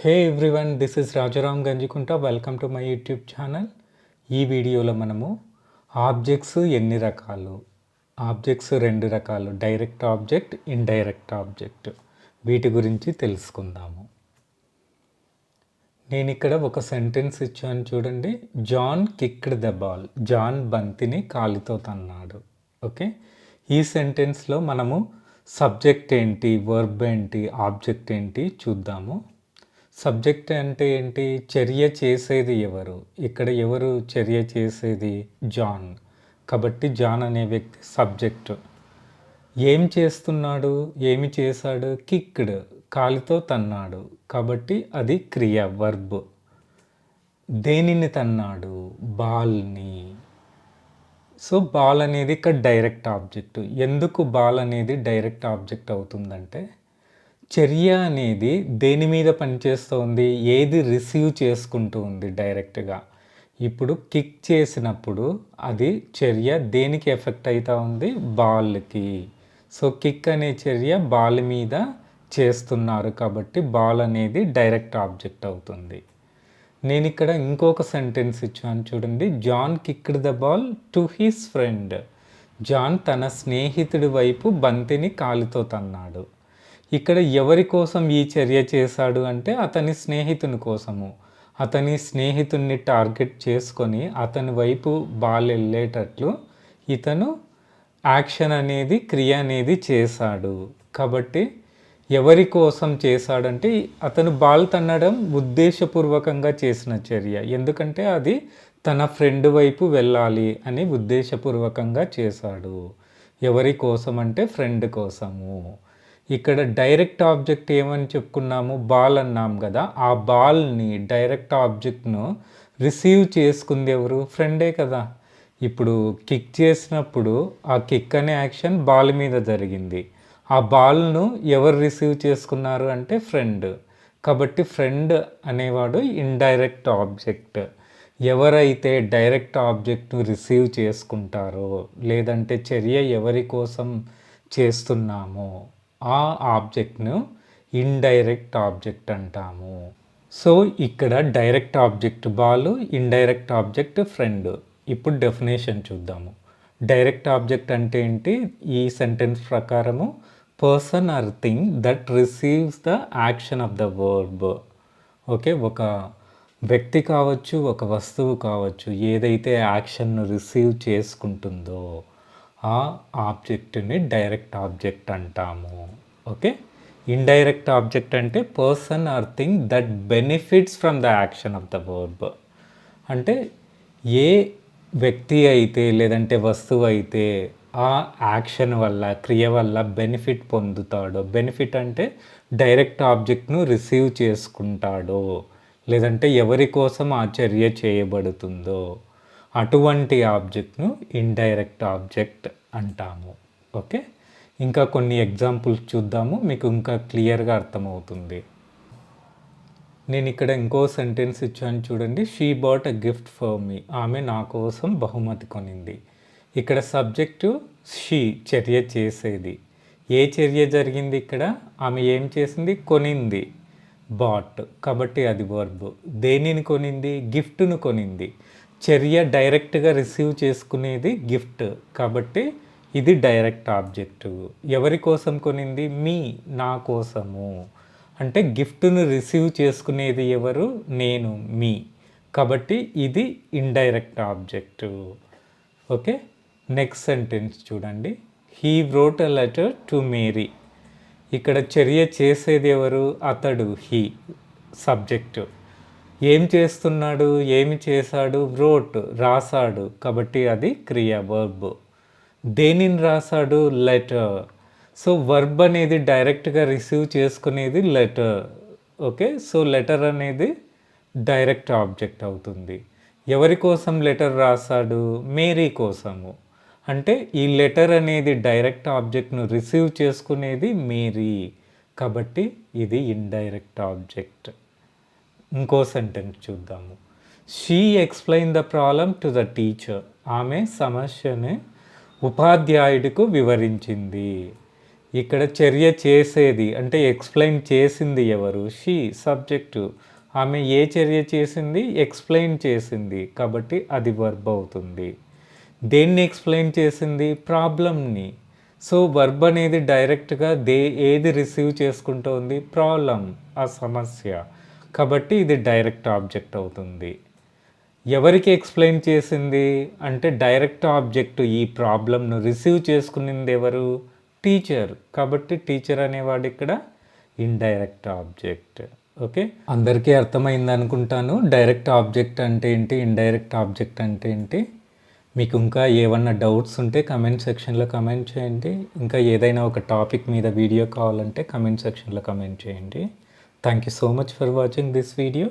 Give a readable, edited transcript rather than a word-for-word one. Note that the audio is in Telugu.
Hey everyone, this is Rajaram Ganjikunta. Welcome to my YouTube channel. ఈ వీడియోలో మనము ఆబ్జెక్ట్స్ ఎన్ని రకాలు, ఆబ్జెక్ట్స్ రెండు రకాలు, డైరెక్ట్ ఆబ్జెక్ట్, ఇండైరెక్ట్ ఆబ్జెక్ట్, వీటి గురించి తెలుసుకుందాము. నేను ఇక్కడ ఒక సెంటెన్స్ ఇచ్చాను చూడండి. John kicked the ball. John బంతిని కాలితో తన్నాడు. ఓకే, ఈ సెంటెన్స్లో మనము సబ్జెక్ట్ ఏంటి, వర్బ్ ఏంటి, ఆబ్జెక్ట్ ఏంటి చూద్దాము. సబ్జెక్ట్ అంటే ఏంటి? చర్య చేసేది ఎవరు? ఇక్కడ ఎవరు చర్య చేసేది? జాన్. కాబట్టి జాన్ అనే వ్యక్తి సబ్జెక్టు. ఏం చేస్తున్నాడు, ఏమి చేశాడు? కిక్డ్, కాలితో తన్నాడు. కాబట్టి అది క్రియ, వర్బ్. దేనిని తన్నాడు? బాల్ని. సో బాల్ అనేది ఇక్కడ డైరెక్ట్ ఆబ్జెక్ట్. ఎందుకు బాల్ అనేది డైరెక్ట్ ఆబ్జెక్ట్ అవుతుందంటే, చర్య అనేది దేని మీద పనిచేస్తుంది? ఏది రిసీవ్ చేసుకుంటూ ఉంది డైరెక్ట్గా. ఇప్పుడు కిక్ చేసినప్పుడు అది చర్య దేనికి ఎఫెక్ట్ అవుతూ ఉంది? బాల్కి. సో కిక్ అనే చర్య బాల్ మీద చేస్తున్నారు కాబట్టి బాల్ అనేది డైరెక్ట్ ఆబ్జెక్ట్ అవుతుంది. నేను ఇక్కడ ఇంకొక సెంటెన్స్ ఇచ్చాను చూడండి. John kicked the ball to his friend. John తన స్నేహితుడి వైపు బంతిని కాలితో తన్నాడు. ఇక్కడ ఎవరి కోసం ఈ చర్య చేశాడు అంటే అతని స్నేహితుని కోసము. అతని స్నేహితుడిని టార్గెట్ చేసుకొని అతని వైపు బాల్ వెళ్ళేటట్లు ఇతను యాక్షన్ అనేది, క్రియ అనేది చేశాడు. కాబట్టి ఎవరి కోసం చేశాడంటే అతను బాల్ తన్నడం ఉద్దేశపూర్వకంగా చేసిన చర్య. ఎందుకంటే అది తన ఫ్రెండ్ వైపు వెళ్ళాలి అని ఉద్దేశపూర్వకంగా చేశాడు. ఎవరి కోసం అంటే ఫ్రెండ్ కోసము. ఇక్కడ డైరెక్ట్ ఆబ్జెక్ట్ ఏమని చెప్పుకున్నాము? బాల్ అన్నాం కదా. ఆ బాల్ని, డైరెక్ట్ ఆబ్జెక్ట్ను రిసీవ్ చేసుకుంది ఎవరు? ఫ్రెండే కదా. ఇప్పుడు కిక్ చేసినప్పుడు ఆ కిక్ అనే యాక్షన్ బాల్ మీద జరిగింది. ఆ బాల్ను ఎవరు రిసీవ్ చేసుకున్నారు అంటే ఫ్రెండ్. కాబట్టి ఫ్రెండ్ అనేవాడు ఇండైరెక్ట్ ఆబ్జెక్ట్. ఎవరైతే డైరెక్ట్ ఆబ్జెక్ట్ను రిసీవ్ చేసుకుంటారో, లేదంటే చర్య ఎవరి కోసం చేస్తున్నామో ఆ ఆబ్జెక్ట్ను ఇండైరెక్ట్ ఆబ్జెక్ట్ అంటాము. సో ఇక్కడ direct object ball, indirect object friend. ఇప్పుడు డెఫినేషన్ చూద్దాము. డైరెక్ట్ ఆబ్జెక్ట్ అంటే ఏంటి? ఈ సెంటెన్స్ ప్రకారము person are thing that receives the action of the verb. Okay, ఒక వ్యక్తి కావచ్చు, ఒక వస్తువు కావచ్చు, ఏదైతే యాక్షన్ను రిసీవ్ చేసుకుంటుందో ఆ ఆబ్జెక్ట్ని డైరెక్ట్ ఆబ్జెక్ట్ అంటాము. ఓకే, ఇండైరెక్ట్ ఆబ్జెక్ట్ అంటే person are thing that benefits from the action of the verb. అంటే ఏ వ్యక్తి అయితే లేదంటే వస్తువు అయితే ఆ యాక్షన్ వల్ల, క్రియ వల్ల బెనిఫిట్ పొందుతాడో, బెనిఫిట్ అంటే డైరెక్ట్ ఆబ్జెక్ట్ను రిసీవ్ చేసుకుంటాడో, లేదంటే ఎవరి కోసం ఆ చర్య చేయబడుతుందో అటువంటి ఆబ్జెక్ట్ను ఇండైరెక్ట్ ఆబ్జెక్ట్ అంటాము. ఓకే, ఇంకా కొన్ని ఎగ్జాంపుల్స్ చూద్దాము, మీకు ఇంకా క్లియర్గా అర్థమవుతుంది. నేను ఇక్కడ ఇంకో సెంటెన్స్ ఇచ్చాను చూడండి. She bought a gift for me. ఆమె నా కోసం బహుమతి కొనింది. ఇక్కడ సబ్జెక్టు షీ, చర్య చేసేది. ఏ చర్య జరిగింది ఇక్కడ? ఆమె ఏం చేసింది? కొనింది, బాట్. కాబట్టి అది వర్బ్. దేనిని కొనింది? గిఫ్ట్ను కొనింది. చర్య డైరెక్ట్గా రిసీవ్ చేసుకునేది గిఫ్ట్. కాబట్టి ఇది డైరెక్ట్ ఆబ్జెక్టు. ఎవరి కోసం కొనింది? మీ, నా కోసము. అంటే గిఫ్ట్ను రిసీవ్ చేసుకునేది ఎవరు? నేను, మీ. కాబట్టి ఇది indirect object. Okay, next sentence చూడండి. He wrote a letter to Mary. ఇక్కడ చర్య చేసేది ఎవరు? అతడు, హీ, సబ్జెక్టు. ఏం చేస్తున్నాడు? ఏమి చేశాడు? వ్రోట్, రాశాడు. కాబట్టి అది క్రియ, వర్బ్. దేనిని రాశాడు? లెటర్. సో వర్బ్ అనేది డైరెక్ట్గా రిసీవ్ చేసుకునేది లెటర్. ఓకే, సో లెటర్ అనేది డైరెక్ట్ ఆబ్జెక్ట్ అవుతుంది. ఎవరి కోసం లెటర్ రాశాడు? మేరీ కోసము. అంటే ఈ లెటర్ అనేది డైరెక్ట్ ఆబ్జెక్ట్ను రిసీవ్ చేసుకునేది మేరీ. కాబట్టి ఇది ఇండైరెక్ట్ ఆబ్జెక్ట్. ఇంకో సెంటెన్స్ చూద్దాము. She explain the problem to the teacher. ఆమె సమస్యని ఉపాధ్యాయుడికి వివరించింది. ఇక్కడ చర్య చేసేది అంటే ఎక్స్‌ప్లెయిన్ చేసింది ఎవరు? She subject. ఆమె ఏ చర్య చేసింది? ఎక్స్‌ప్లెయిన్ చేసింది. కాబట్టి అది వర్బ్ అవుతుంది. దేన్ని ఎక్స్‌ప్లెయిన్ చేసింది? ప్రాబ్లమ్‌ని. సో, వర్బ్ అనేది డైరెక్ట్‌గా ఏది రిసీవ్ చేసుకుంటోంది? ప్రాబ్లమ్, ఆ సమస్య. కాబట్టి ఇది డైరెక్ట్ ఆబ్జెక్ట్ అవుతుంది. ఎవరికి ఎక్స్‌ప్లెయిన్ చేసింది? అంటే డైరెక్ట్ ఆబ్జెక్ట్ ఈ ప్రాబ్లమ్‌ను రిసీవ్ చేసుకునింది ఎవరు? టీచర్. కాబట్టి టీచర్ అనేవాడు ఇక్కడ ఇండైరెక్ట్ ఆబ్జెక్ట్. ఓకే. అందరికీ అర్థమైందనుకుంటాను. డైరెక్ట్ ఆబ్జెక్ట్ అంటే ఏంటి? ఇండైరెక్ట్ ఆబ్జెక్ట్ అంటే ఏంటి? మీకు ఇంకా ఏమన్నా డౌట్స్ ఉంటే కమెంట్ సెక్షన్‌లో కమెంట్ చేయండి. ఇంకా ఏదైనా ఒక టాపిక్ మీద వీడియో కావాలంటే కమెంట్ సెక్షన్‌లో కమెంట్ చేయండి. Thank you so much for watching this video.